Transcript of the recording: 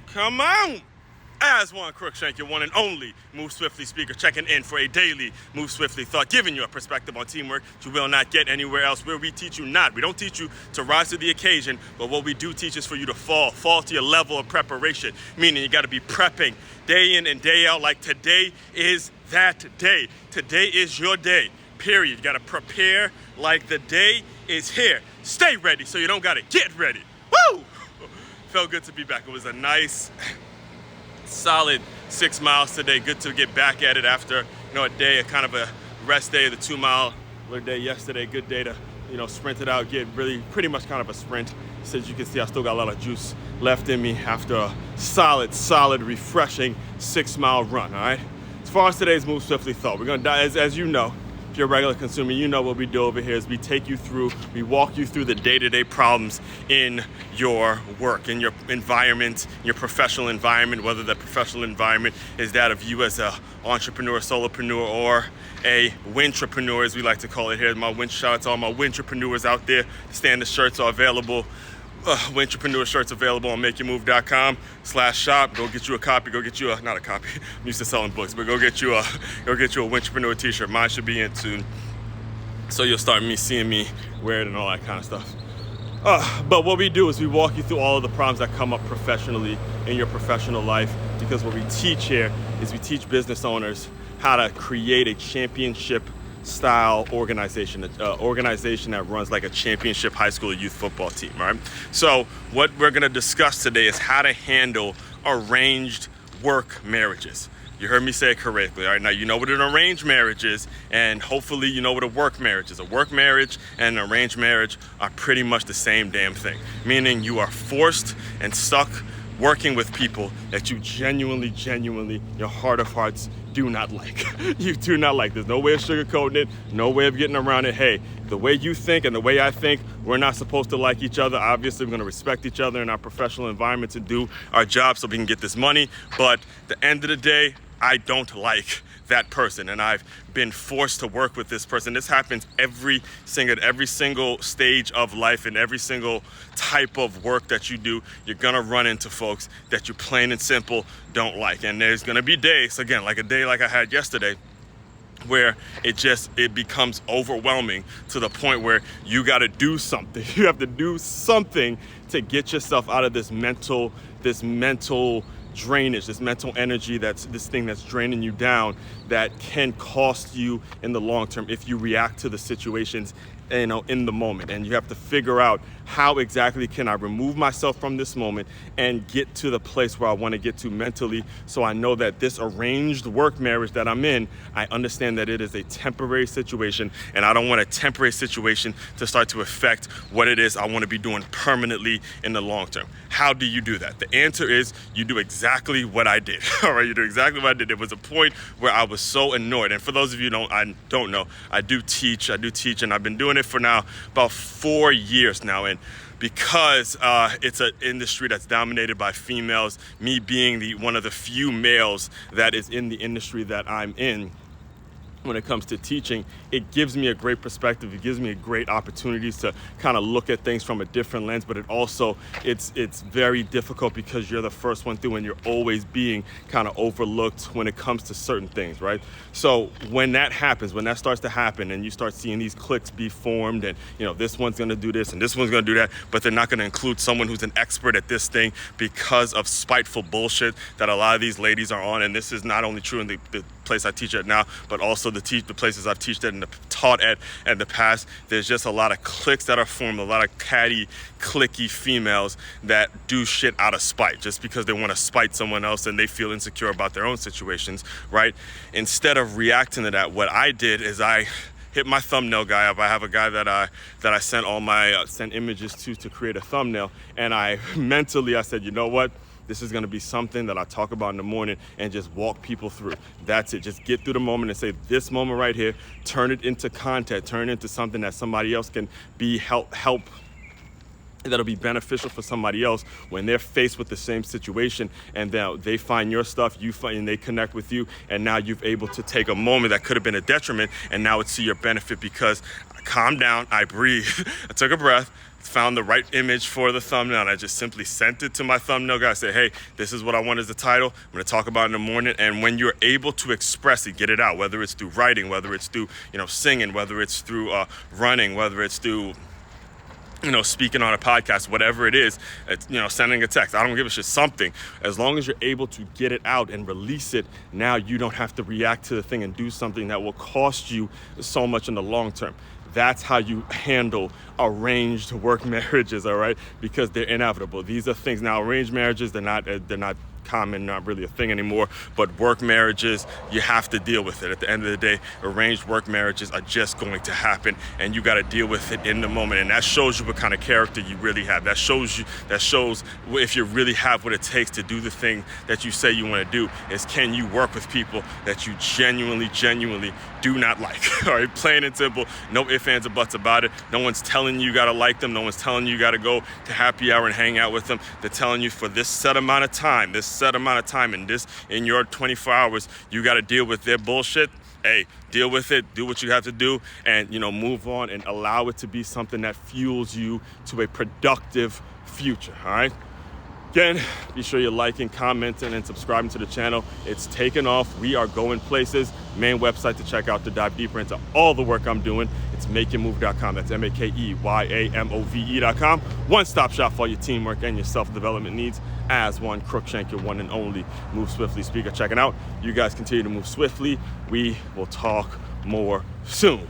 Come on! As one Crookshank, your one and only Move Swiftly speaker, checking in for a daily Move Swiftly thought, giving you a perspective on teamwork you will not get anywhere else, where we teach you not. We don't teach you to rise to the occasion, but what we do teach is for you to fall to your level of preparation, meaning you got to be prepping day in and day out like today is that day. Today is your day, period. You got to prepare like the day is here. Stay ready so you don't got to get ready. Woo! Felt good to be back. It was a nice, solid 6 miles today. Good to get back at it after, a day, a kind of a rest day, the 2 mile day yesterday. Good day to, sprint it out, get really pretty much kind of a sprint. As you can see, I still got a lot of juice left in me after a solid, refreshing 6 mile run, all right? As far as today's Move Swiftly thought, we're gonna dive, as you know, if you're a regular consumer, you know what we do over here is we walk you through the day-to-day problems in your work, in your environment, your professional environment, whether that professional environment is that of you as a entrepreneur, solopreneur, or a wintrepreneur, as we like to call it here. Shout out to all my wintrepreneurs out there. Standard shirts are available. Wintrepreneur shirts available on makeyourmove.com/shop. Go get you a copy. Go get you not a copy. I'm used to selling books, but go get you a Wintrepreneur t-shirt. Mine should be in soon, so you'll start seeing me wear it and all that kind of stuff. But what we do is we walk you through all of the problems that come up professionally in your professional life, because what we teach here is we teach business owners how to create a championship style organization, organization that runs like a championship high school youth football team, right? So what we're gonna discuss today is how to handle arranged work marriages. You heard me say it correctly, all right? Now, you know what an arranged marriage is, and hopefully you know what a work marriage is. A work marriage and an arranged marriage are pretty much the same damn thing, meaning you are forced and stuck working with people that you genuinely, your heart of hearts, do not like. You do not like. There's no way of sugarcoating it, no way of getting around it. Hey, the way you think and the way I think, we're not supposed to like each other. Obviously, we're gonna respect each other in our professional environment to do our job so we can get this money. But at the end of the day, I don't like that person, and I've been forced to work with this person. This happens every single stage of life, and every single type of work that you do. You're gonna run into folks that you plain and simple don't like, and there's gonna be days, again, like a day like I had yesterday, where it becomes overwhelming to the point where you got to do something. You have to do something to get yourself out of this mental drainage, this mental energy, this thing that's draining you down, that can cost you in the long term if you react to the situations in the moment. And you have to figure out, how exactly can I remove myself from this moment and get to the place where I want to get to mentally, so I know that this arranged work marriage that I'm in, I understand that it is a temporary situation, and I don't want a temporary situation to start to affect what it is I want to be doing permanently in the long term. How do you do that? The answer is you do exactly what I did. All right, you do exactly what I did. There was a point where I was so annoyed, and for those of you who don't know, I do teach, and I've been doing it for now about 4 years now, and because it's an industry that's dominated by females, me being one of the few males that is in the industry that I'm in, when it comes to teaching, it gives me a great perspective. It gives me a great opportunities to kind of look at things from a different lens, but it's very difficult because you're the first one through and you're always being kind of overlooked when it comes to certain things, right? So when that happens, when that starts to happen and you start seeing these cliques be formed, and this one's gonna do this and this one's gonna do that, but they're not gonna include someone who's an expert at this thing because of spiteful bullshit that a lot of these ladies are on. And this is not only true in the place I teach at now, but also the places I've taught at in the past. There's just a lot of cliques that are formed, a lot of catty, cliquey females that do shit out of spite, just because they want to spite someone else and they feel insecure about their own situations, right? Instead of reacting to that, what I did is I hit my thumbnail guy up. I have a guy that I sent all my sent images to create a thumbnail, and I said, you know what? This is gonna be something that I talk about in the morning and just walk people through. That's it. Just get through the moment and say, this moment right here, turn it into content, turn it into something that somebody else can help that'll be beneficial for somebody else when they're faced with the same situation, and they find your stuff, and they connect with you, and now you've able to take a moment that could have been a detriment, and now it's to your benefit because I calmed down, I breathed, I took a breath, found the right image for the thumbnail, and I just simply sent it to my thumbnail guy. I said, hey, this is what I want as the title. I'm going to talk about it in the morning. And when you're able to express it, get it out, whether it's through writing, whether it's through, singing, whether it's through running, whether it's through speaking on a podcast, whatever it is, it's, sending a text. I don't give a shit, something. As long as you're able to get it out and release it, now you don't have to react to the thing and do something that will cost you so much in the long term. That's how you handle arranged work marriages, all right? Because they're inevitable. These are things. Now, arranged marriages, they're not common, not really a thing anymore, but work marriages, you have to deal with it. At the end of the day, arranged work marriages are just going to happen, and you got to deal with it in the moment. And that shows you what kind of character you really have. That shows if you really have what it takes to do the thing that you say you want to do, is can you work with people that you genuinely do not like. All right, plain and simple, no ifs, ands, or buts about it. No one's telling you got to like them. No one's telling you got to go to happy hour and hang out with them. They're telling you for this set amount of time, in your 24 hours, you got to deal with their bullshit. Hey, deal with it, do what you have to do, and move on and allow it to be something that fuels you to a productive future. All right. Again, be sure you're liking, commenting, and subscribing to the channel. It's taken off. We are going places. Main website to check out to dive deeper into all the work I'm doing. It's makeitmove.com. That's MAKEYAMOVE.com. One-stop shop for your teamwork and your self-development needs. As one Crookshank, your one and only Move Swiftly speaker checking out. You guys continue to move swiftly. We will talk more soon.